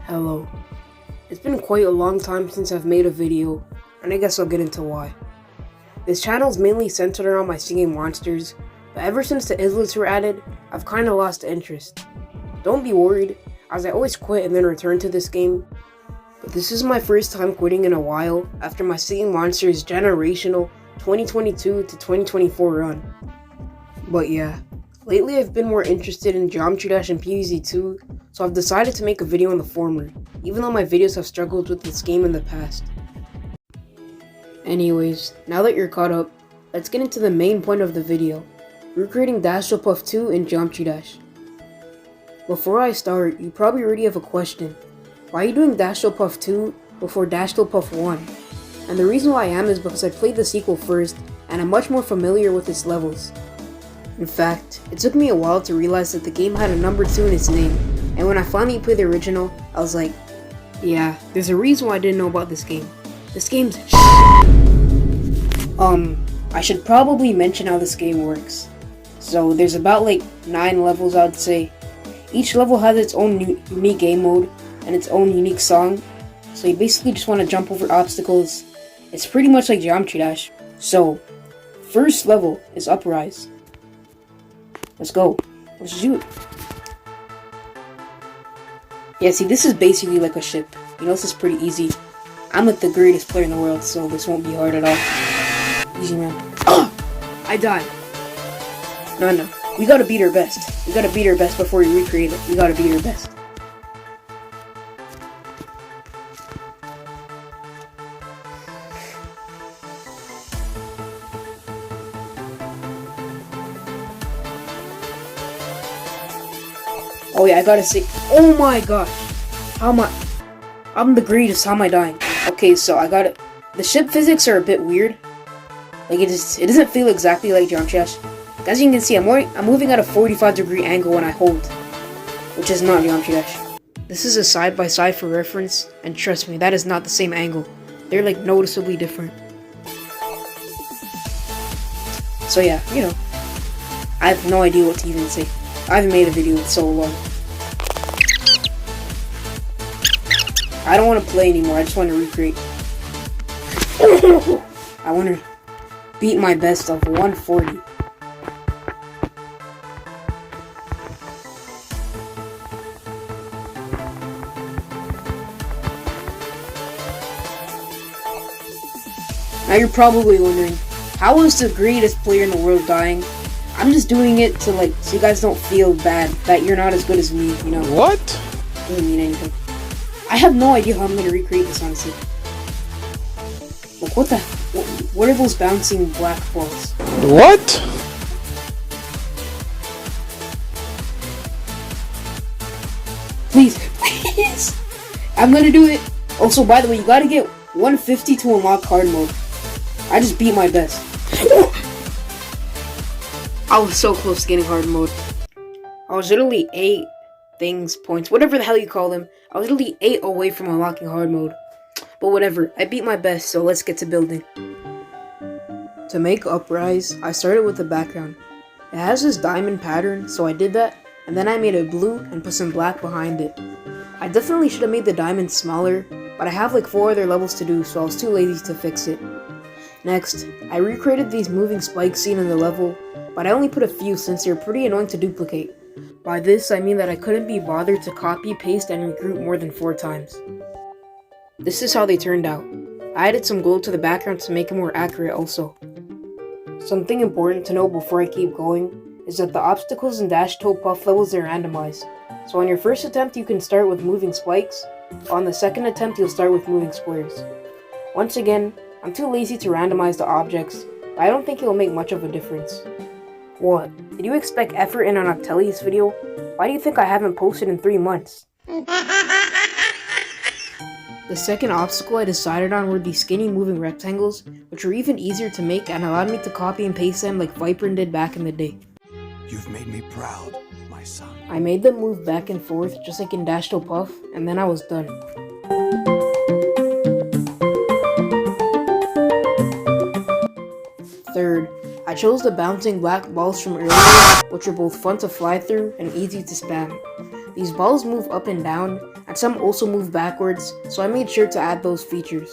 Hello. It's been quite a long time since I've made a video, and I guess I'll get into why. This channel is mainly centered around my singing monsters, but ever since the islets were added, I've kinda lost interest. Don't be worried, as I always quit and then return to this game, but this is my first time quitting in a while after my singing monsters generational 2022 to 2024 run. But yeah, lately I've been more interested in Geometry Dash and PvZ2, so I've decided to make a video on the former, even though my videos have struggled with this game in the past. Anyways, now that you're caught up, let's get into the main point of the video. Recreating Wpopoff 2 in Geometry Dash. Before I start, you probably already have a question. Why are you doing Wpopoff 2 before Wpopoff 1? And the reason why I am is because I played the sequel first, and I'm much more familiar with its levels. In fact, it took me a while to realize that the game had a number 2 in its name, and when I finally played the original, I was like, yeah, there's a reason why I didn't know about this game. This game's I should probably mention how this game works. So there's about like 9 levels, I would say. Each level has its own unique game mode and its own unique song. So you basically just want to jump over obstacles. It's pretty much like Geometry Dash. So, first level is Uprise. Let's go. Let's do it. Yeah, see, this is basically like a ship. You know, this is pretty easy. I'm like the greatest player in the world, so this won't be hard at all. Easy, man. I died. No. We gotta beat our best. We gotta beat our best before we recreate it. We gotta beat our best. Oh yeah, I gotta say, oh my gosh, I'm the greatest, how am I dying? Okay, so I got it. The ship physics are a bit weird. Like it doesn't feel exactly like Geometry Dash. As you can see, I'm moving at a 45-degree angle when I hold, which is not Geometry Dash. This is a side-by-side for reference, and trust me, that is not the same angle. They're like noticeably different. So yeah, you know, I have no idea what to even say. I haven't made a video in so long. I don't want to play anymore, I just want to recreate. I want to beat my best of 140. Now you're probably wondering, how is the greatest player in the world dying? I'm just doing it to like, so you guys don't feel bad that you're not as good as me, you know? What? Doesn't mean anything. I have no idea how I'm gonna recreate this, honestly. Like, what are those bouncing black balls? What? Please. I'm gonna do it. Also, by the way, you gotta get 150 to unlock hard mode. I just beat my best. I was so close to getting hard mode. I was literally 8 points, whatever the hell you call them. I was literally 8 away from unlocking hard mode. But whatever, I beat my best, so let's get to building. To make Uprise, I started with the background. It has this diamond pattern, so I did that, and then I made it blue and put some black behind it. I definitely should have made the diamond smaller, but I have like 4 other levels to do, so I was too lazy to fix it. Next, I recreated these moving spikes seen in the level, but I only put a few since they're pretty annoying to duplicate. By this, I mean that I couldn't be bothered to copy, paste, and regroup more than 4 times. This is how they turned out. I added some gold to the background to make it more accurate also. Something important to know before I keep going is that the obstacles in Wpopoff levels are randomized. So on your first attempt you can start with moving spikes, on the second attempt you'll start with moving squares. Once again, I'm too lazy to randomize the objects, but I don't think it will make much of a difference. What? Did you expect effort in an Octellius video? Why do you think I haven't posted in 3 months? The second obstacle I decided on were these skinny moving rectangles, which were even easier to make and allowed me to copy and paste them like Viper did back in the day. You've made me proud, my son. I made them move back and forth just like in Wpopoff, and then I was done. Third, I chose the bouncing black balls from earlier, which are both fun to fly through and easy to spam. These balls move up and down, and but some also move backwards, so I made sure to add those features.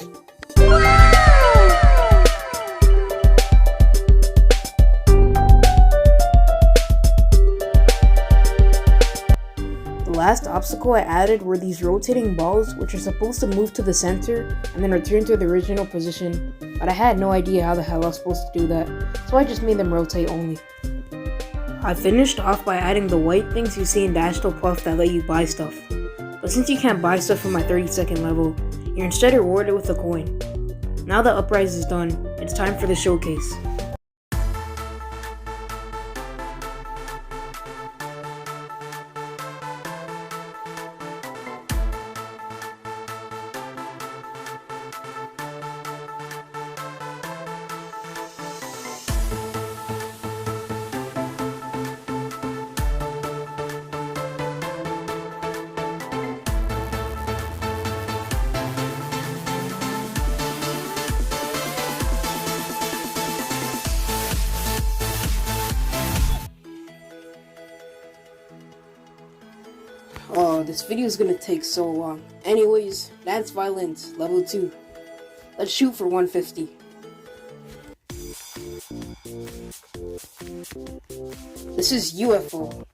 The last obstacle I added were these rotating balls, which are supposed to move to the center and then return to the original position, but I had no idea how the hell I was supposed to do that, so I just made them rotate only. I finished off by adding the white things you see in wpopoff that let you buy stuff, but since you can't buy stuff from my 30-second level, you're instead rewarded with a coin. Now that Uprise is done, it's time for the showcase. Oh, this video is gonna take so long. Anyways, that's Violins, level 2. Let's shoot for 150. This is UFO.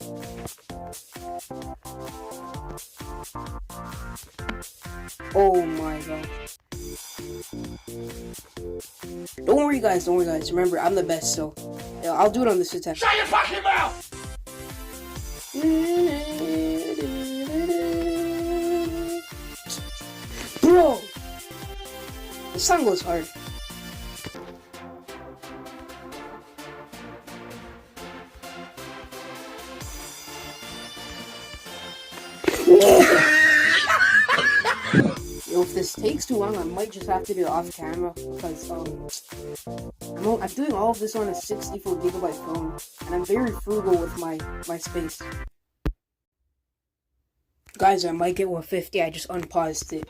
Oh my god. Don't worry guys, Remember, I'm the best, so yeah, I'll do it on this attempt. Shut your fucking mouth! Bro! This song goes hard. Yo, if this takes too long, I might just have to do it off camera because I'm doing all of this on a 64GB phone, and I'm very frugal with my space. Guys, I might get 150. I just unpaused it.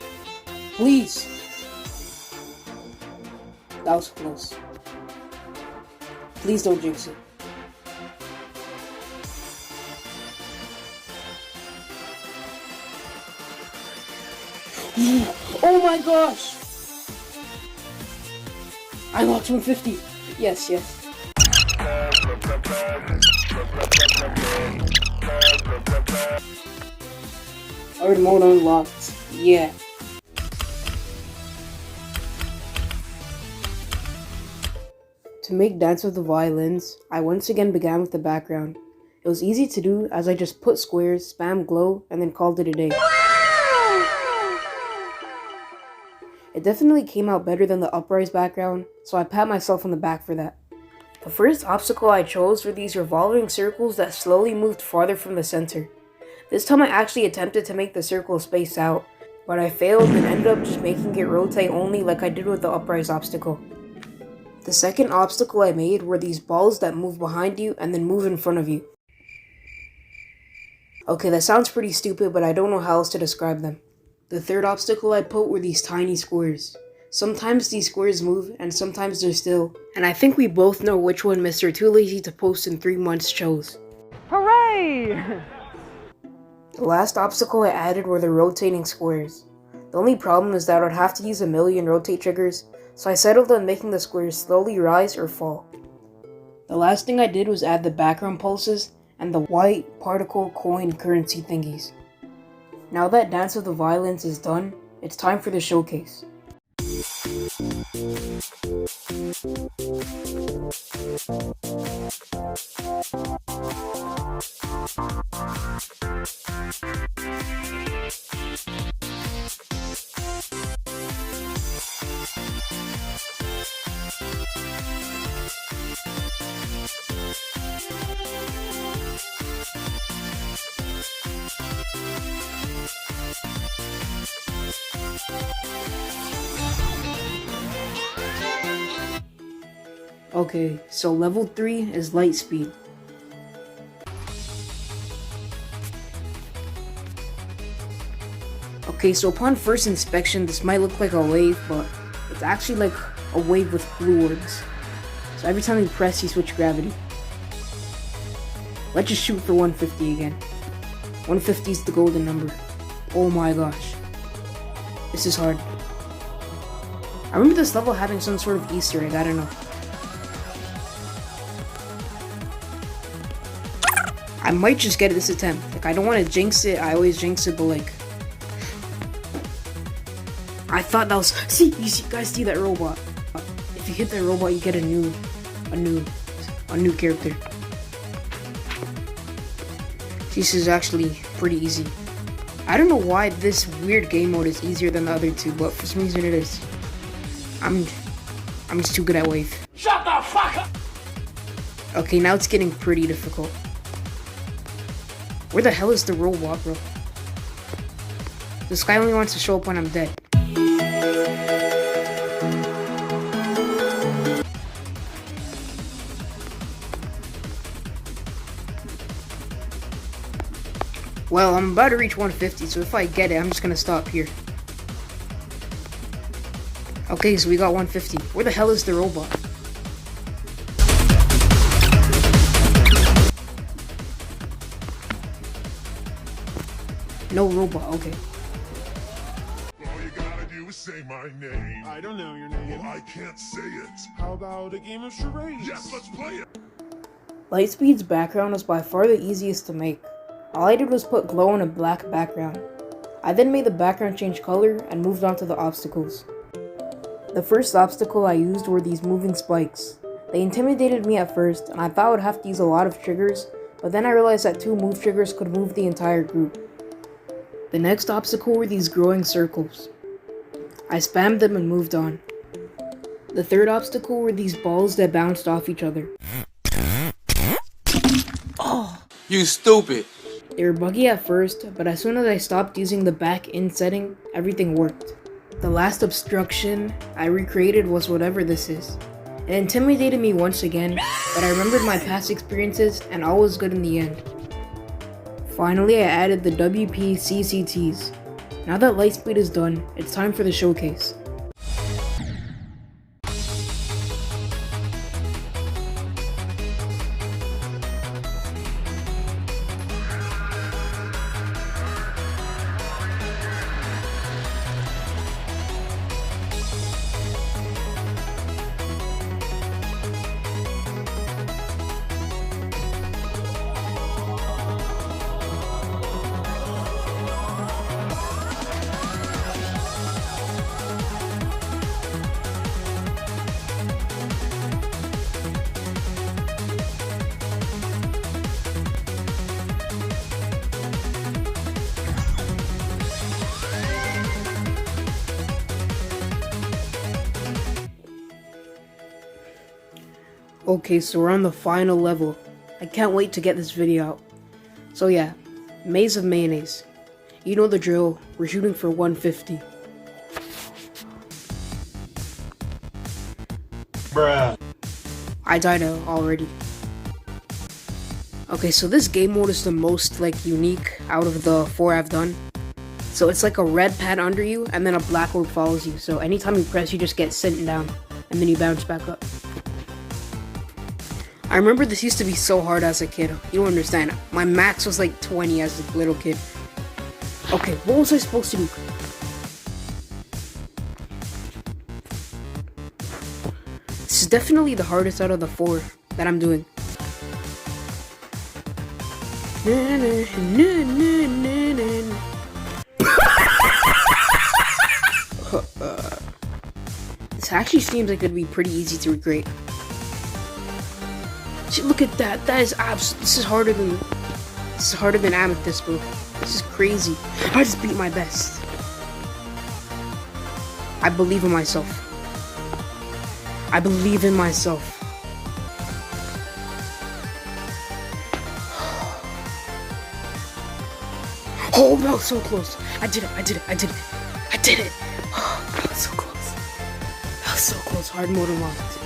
Please. That was close. Please don't jinx it. Oh my gosh! I got 150. Yes. Hard mode unlocked. Yeah. To make Dance with the Violins, I once again began with the background. It was easy to do as I just put squares, spam glow, and then called it a day. It definitely came out better than the Uprise background, so I pat myself on the back for that. The first obstacle I chose were these revolving circles that slowly moved farther from the center. This time I actually attempted to make the circle space out, but I failed and ended up just making it rotate only like I did with the Uprise obstacle. The second obstacle I made were these balls that move behind you and then move in front of you. Okay, that sounds pretty stupid, but I don't know how else to describe them. The third obstacle I put were these tiny squares. Sometimes these squares move, and sometimes they're still, and I think we both know which one Mr. Too Lazy to Post in 3 months chose. Hooray! The last obstacle I added were the rotating squares. The only problem is that I'd have to use a million rotate triggers, so I settled on making the squares slowly rise or fall. The last thing I did was add the background pulses and the white particle coin currency thingies. Now that Dance with the Violins is done, it's time for the showcase. Okay, so level 3 is Lightspeed. Okay, so upon first inspection, this might look like a wave, but it's actually like a wave with blue orbs. So every time you press, you switch gravity. Let's just shoot for 150 again. 150 is the golden number. Oh my gosh. This is hard. I remember this level having some sort of Easter egg, I don't know. I might just get it this attempt. Like, I don't want to jinx it, I always jinx it, but like... I thought that was... See, you guys see that robot? If you hit that robot, you get a new character. This is actually pretty easy. I don't know why this weird game mode is easier than the other two, but for some reason it is. I'm just too good at wave. Shut the fuck up! Okay, now it's getting pretty difficult. Where the hell is the robot, bro? This guy only wants to show up when I'm dead. Well, I'm about to reach 150, so if I get it, I'm just gonna stop here. Okay, so we got 150. Where the hell is the robot? No robot, okay. All you gotta do is say my name. I don't know your name. Well, I can't say it. How about a game of charades? Yes, let's play it. Lightspeed's background was by far the easiest to make. All I did was put glow on a black background. I then made the background change color and moved on to the obstacles. The first obstacle I used were these moving spikes. They intimidated me at first, and I thought I would have to use a lot of triggers, but then I realized that 2 move triggers could move the entire group. The next obstacle were these growing circles. I spammed them and moved on. The third obstacle were these balls that bounced off each other. You stupid. They were buggy at first, but as soon as I stopped using the back in setting, everything worked. The last obstruction I recreated was whatever this is. It intimidated me once again, but I remembered my past experiences and all was good in the end. Finally, I added the wpopoffs. Now that Lightspeed is done, it's time for the showcase. Okay, so we're on the final level. I can't wait to get this video out. So yeah, Maze of Mayonnaise. You know the drill, we're shooting for 150. Bruh. I died already. Okay, so this game mode is the most unique out of the 4 I've done. So it's like a red pad under you, and then a black orb follows you. So anytime you press, you just get sent down, and then you bounce back up. I remember this used to be so hard as a kid. You don't understand. My max was like 20 as a little kid. Okay, what was I supposed to do? This is definitely the hardest out of the 4 that I'm doing. This actually seems like it'd be pretty easy to recreate. Look at that. That is this is harder than amethyst, bro. This is crazy. I just beat my best. I believe in myself. I believe in myself. Oh, that was so close. I did it. I did it. I did it. I did it. Oh, that was so close. That was so close. Hard mode unlocked.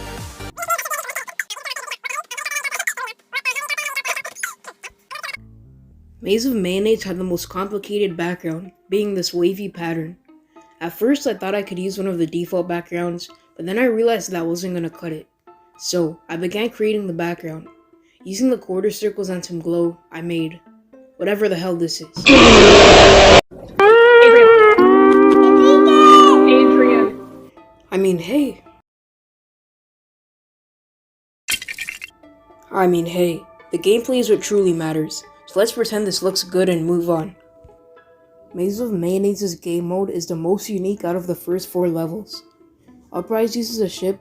Maze of Mayonnaise had the most complicated background, being this wavy pattern. At first I thought I could use one of the default backgrounds, but then I realized that wasn't gonna cut it. So I began creating the background. Using the quarter circles and some glow, I made whatever the hell this is. hey. The gameplay is what truly matters, so let's pretend this looks good and move on. Maze of Mayonnaise's game mode is the most unique out of the first 4 levels. Uprise uses a ship,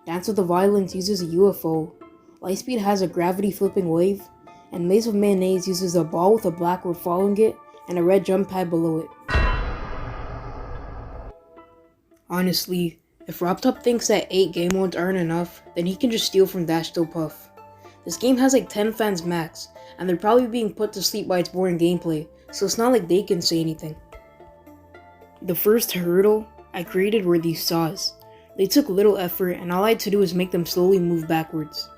Dance with the Violins uses a UFO, Lightspeed has a gravity flipping wave, and Maze of Mayonnaise uses a ball with a black word following it and a red jump pad below it. Honestly, if RobTop thinks that 8 game modes aren't enough, then he can just steal from wpopoff. This game has like 10 fans max, and they're probably being put to sleep by its boring gameplay, so it's not like they can say anything. The first hurdle I created were these saws. They took little effort, and all I had to do was make them slowly move backwards.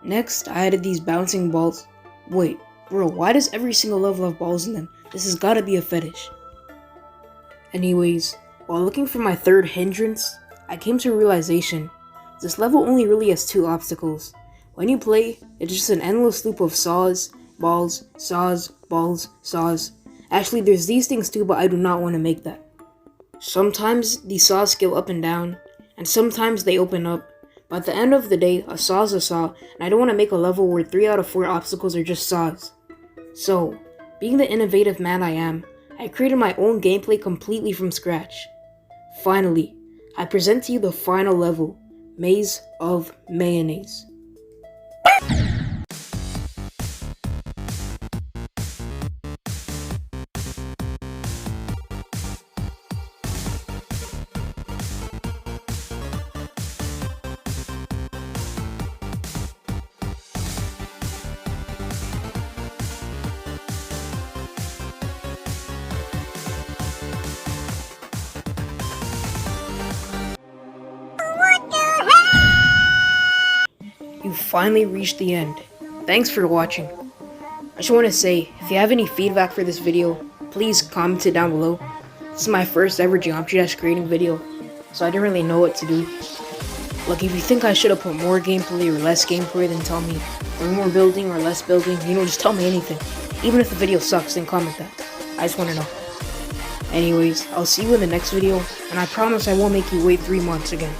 Next, I added these bouncing balls. Wait, bro, why does every single level have balls in them? This has gotta be a fetish. Anyways, while looking for my third hindrance, I came to a realization. This level only really has 2 obstacles. When you play, it's just an endless loop of saws, balls, saws, balls, saws. Actually, there's these things too, but I do not want to make that. Sometimes these saws scale up and down, and sometimes they open up. But at the end of the day, a saw is a saw, and I don't want to make a level where 3 out of 4 obstacles are just saws. So, being the innovative man I am, I created my own gameplay completely from scratch. Finally, I present to you the final level, Maze of Mayonnaise. You finally reached the end. Thanks for watching. I just want to say, if you have any feedback for this video, please comment it down below. This is my first ever Geometry Dash creating video, so I didn't really know what to do. Like, if you think I should have put more gameplay or less gameplay, then tell me. Or more building or less building, just tell me anything. Even if the video sucks, then comment that. I just want to know. Anyways, I'll see you in the next video, and I promise I won't make you wait 3 months again.